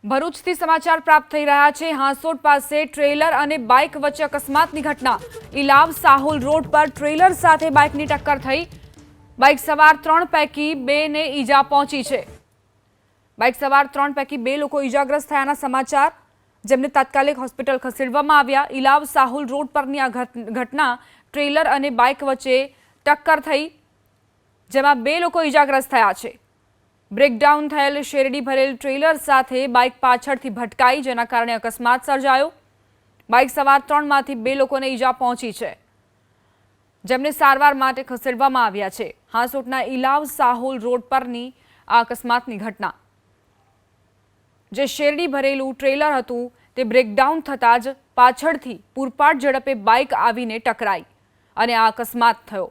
ભરૂચથી સમાચાર પ્રાપ્ત થઈ રહ્યા છે। હાંસોટ પાસે ટ્રેલર અને બાઇક વચ્ચે અકસ્માતની ઘટના। ઇલાવ સાહોલ રોડ પર ટ્રેલર સાથે બાઇકની ટક્કર થઈ। બાઇક સવાર 3 પૈકી 2 ને ઈજા પહોંચી છે। બાઇક સવાર 3 પૈકી 2 લોકો ઈજાગ્રસ્ત થયાના સમાચાર, જેમને તાત્કાલિક હોસ્પિટલ ખસેડવામાં આવ્યા। ઇલાવ સાહોલ રોડ પરની આ ઘટના ટ્રેલર અને બાઇક વચ્ચે ટક્કર થઈ, જેમાં 2 લોકો ઈજાગ્રસ્ત થયા છે। બ્રેકડાઉન થયેલ શેરડી ભરેલ ટ્રેલર સાથે બાઇક પાછળથી ભટકાઈ, જેના કારણે અકસ્માત સર્જાયો। બાઇક સવાર 3 માંથી 2 લોકોને ઈજા પહોંચી છે, જેમને સારવાર માટે ખસેડવામાં આવ્યા છે। હાંસોટના ઇલાવ સાહોલ રોડ પરની આ અકસ્માતની ઘટના, જે શેરડી ભરેલું ટ્રેલર હતું તે બ્રેકડાઉન થતાં જ પાછળથી પૂરપાટ ઝડપે બાઇક આવીને ટકરાઈ અને આ અકસ્માત થયો।